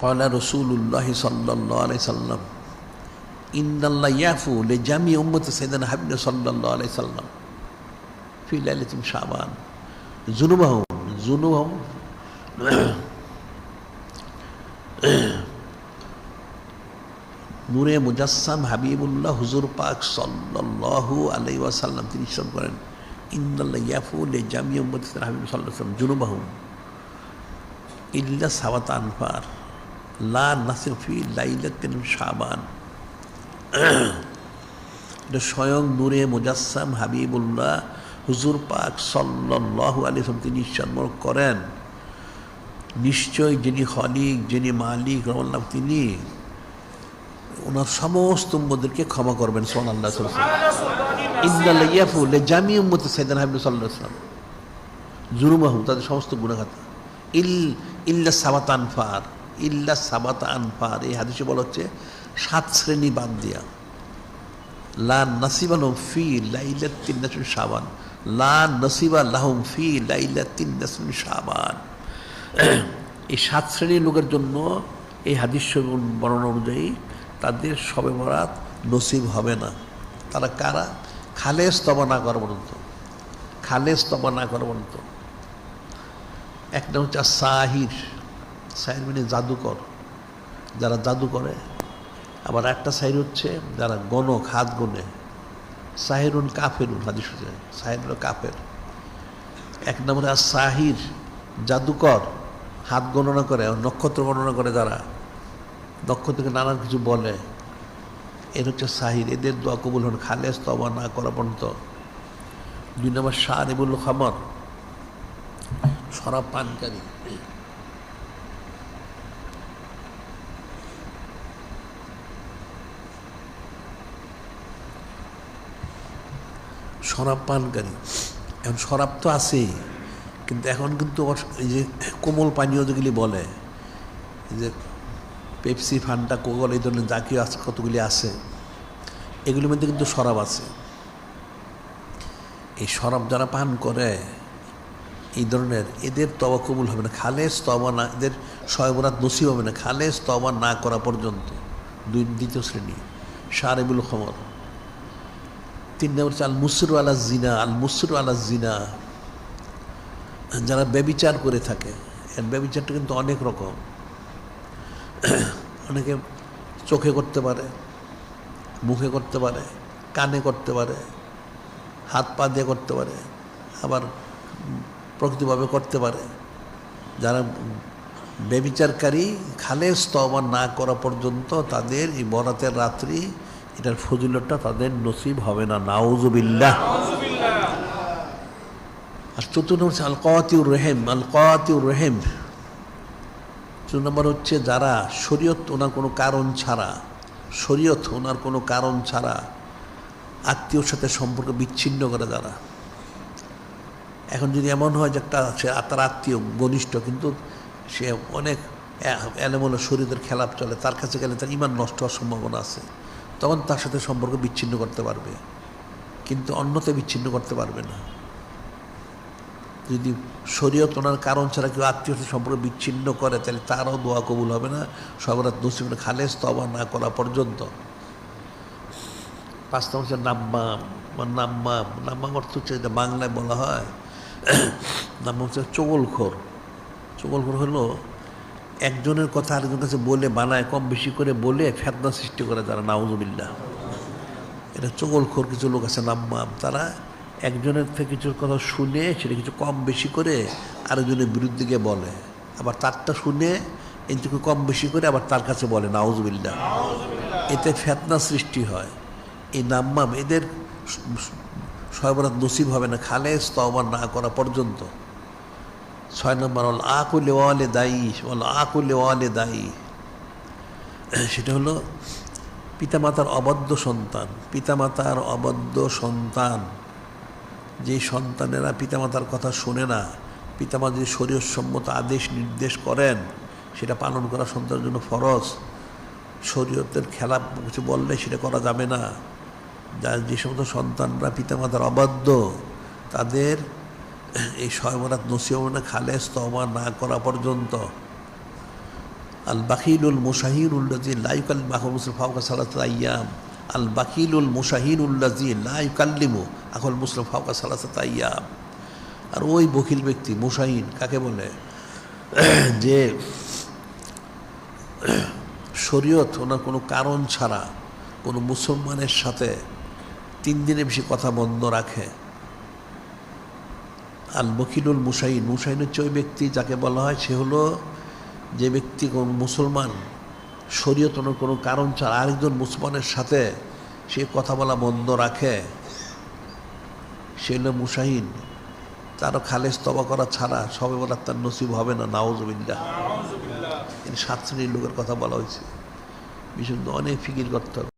قال رسول الله صلى الله عليه وسلم إن الله يعفو لجميع أمة سيدنا حبيب صلى الله عليه وسلم في ليلة شعبان ذنوبهم নূরে মুজাসসাম হাবিবুল্লাহ হুজুর পাক সাল্লাল্লাহু আলাইহি ওয়াসাল্লাম তিনি ইরশাদ করেন ইন্নাল্লাহ ইয়াফু লিজামিই উম্মতি হাবিব সাল্লাল্লাহু আলাইহি ওয়াসাল্লাম যুনুবাহুম ইল্লা সাওয়াত আনফার লা নাসিফ ফি লাইলাতিন শাবান। এটা স্বয়ং নূরে মুজাসসাম হাবিবুল্লাহ হুজুর পাক সাল্লাল্লাহু আলাইহি ওয়াসাল্লাম তিনি ইরশাদ করেন নিশ্চয় যিনি খালিক যিনি মালিক রহমাল্লাহ তিনি ওনার সমস্ত উম্মতদেরকে ক্ষমা করবেন সুবহানাল্লাহ ইন্নাল্লাহ ইয়াফু লিজামিই উম্মতি সাইয়্যিদিনা হাবিব সাল্লাল্লাহু আলাইহি ওয়াসাল্লাম যুনুবাহুম তাদের সমস্ত গুনাহ ইল্লা সাবাত আনফার এই হাদিসে বলা হচ্ছে 7 শ্রেণী বাদ দিয়া লা নাসিবা লাহুম ফি লাইলাতিন নিসফি শাবান লা নাসিবা লাহুম ফি লাইলাতিন নিসফি শাবান। এই 7 শ্রেণীর লোকের জন্য এই হাদিস বর্ণনা অনুযায়ী তাদের শবে বরাত নসিব হবে না। তারা কারা? খালেস তওবা না করা পর্যন্ত, একটা হচ্ছে সাহির মানে জাদুকর, যারা জাদু করে। আবার একটা সাহির হচ্ছে যারা গণক, হাত গনে। সাহিরুন কাফেরুন হাদিস হচ্ছে সাহির কাফের। এক নম্বরে আর সাহির জাদুকর, হাত গণনা করে, নক্ষত্র গণনা করে, যারা নক্ষত্রকে নানান কিছু বলে, এর হচ্ছে সাহির। এদের দোয়া কবুল হন খালেস তওবা না করা পর্যন্ত। 2 নম্বর শারিবুল খামর, শরাব পানকারী। এখন শরাব তো আছেই, কিন্তু এখন কিন্তু এই যে কোমল পানীয় যেগুলি বলে, এই যে পেপসি, ফান্টা, কোকোলা, এই ধরনের জাতীয় কতগুলি আছে, এগুলির মধ্যে কিন্তু শরাব আছে। এই শরাব যারা পান করে এই ধরনের, এদের তওবা কবুল হবে না, খালেস তওবা না, এদের শবে বরাত নসিব হবে না খালেস তওবা না করা পর্যন্ত। 2 শ্রেণী শারিবুল খামর। 3 নম্বর হচ্ছে আল মুসরু আলা জিনা, যারা ব্যভিচার করে থাকে। ব্যভিচারটা কিন্তু অনেক রকম, অনেকে চোখে করতে পারে, মুখে করতে পারে, কানে করতে পারে, হাত পা দিয়ে করতে পারে, আবার প্রকৃতিভাবে করতে পারে। যারা ব্যভিচারকারী খালেস তওবা না করা পর্যন্ত তাদের এই বরাতের রাত্রি এটার ফজিলতটা তাদের নসিব হবে না, নাউজুবিল্লাহ। আর 4 নম্বর হচ্ছে আল কাতিউর রহিম। 4 নম্বর হচ্ছে যারা শরীয়ত ওনার কোনো কারণ ছাড়া আত্মীয়র সাথে সম্পর্ক বিচ্ছিন্ন করে। যারা এখন যদি এমন হয় যে একটা তার আত্মীয় ঘনিষ্ঠ, কিন্তু সে অনেক এলোমেলো শরীরের খেলাপ চলে, তার কাছে গেলে তার ঈমান নষ্ট হওয়ার সম্ভাবনা আছে, তখন তার সাথে সম্পর্ক বিচ্ছিন্ন করতে পারবে, কিন্তু অন্যতে বিচ্ছিন্ন করতে পারবে না। যদি শরীয়ত ওনার কারণ ছাড়া কেউ আত্মীয়র সাথে সম্পর্ক বিচ্ছিন্ন করে, তাহলে তারও দোয়া কবুল হবে না শবে বরাত নসিব হবে না খালেস তওবা না করা পর্যন্ত। 5 নম্বর হচ্ছে নাম্মাম অর্থ হচ্ছে যেটা বাংলায় বলা হয়, নাম্মাম হচ্ছে চগলখোর হলো একজনের কথা আরেকজনের কাছে বলে বানায়, কম বেশি করে বলে ফিতনা সৃষ্টি করে, যারা নাউজুবিল্লাহ। এটা চগলখোর কিছু লোক আছে নাম্মাম, তারা একজনের থেকে কিছু কথা শুনে সেটা কিছু কম বেশি করে আরেকজনের বিরুদ্ধে গিয়ে বলে, আবার তারটা শুনে এইটুকু কম বেশি করে আবার তার কাছে বলে, নাউজুবিল্লাহ। এতে ফিতনা সৃষ্টি হয়। এই নাম্মাম এদের শবে বরাত নসিব হবে না খালেস তওবা না করা পর্যন্ত। 6 নম্বর আল আকুল ওয়ালিদাই, সেটা হলো পিতামাতার অবাধ্য সন্তান। যেই সন্তানেরা পিতামাতার কথা শোনে না, পিতামাতা যদি শরীয়তসম্মত আদেশ নির্দেশ করেন সেটা পালন করা সন্তানের জন্য ফরজ। শরীয়তের খেলাপ কিছু বললে সেটা করা যাবে না। যে সমস্ত সন্তানরা পিতামাতার অবাধ্য, তাদের এই শবে বরাত নসিব হবে না খালেস তওবা না করা পর্যন্ত। আল বাকিলুল মুশাহিরুল্লাযী লা ইউকাল্লিমু আখাল মুসলিম ফাওকা সালাসাতি আইয়াম, আল বাকিলুল মুশাহিরুল্লাযী লা ইউকাল্লিমু আখাল মুসলিম ফাওকা সালাসাতি আইয়াম। আর ওই বকিল ব্যক্তি, মুশাহিন কাকে বলে, যে শরীয়ত ওনার কোনো কারণ ছাড়া কোনো মুসলমানের সাথে 3 দিনের বেশি কথা বন্ধ রাখে। আল বকিলুল মুশাহিন, মুশাহিন হচ্ছে ওই ব্যক্তি যাকে বলা হয় সে হলো যে ব্যক্তি কোন মুসলমান শরীয়ত ওনার কোনো কারণ ছাড়া আরেকজন মুসলমানের সাথে সে কথা বলা বন্ধ রাখে, সে হলো মুশাহিন। তারও খালেস তওবা করা ছাড়া সবে বলার তার নসিব হবে না, নাউযুবিল্লাহ। এই 7 শ্রেণীর লোকের কথা বলা হয়েছে, বিশুদ্ধ অনেক ফিকির করতে হবে।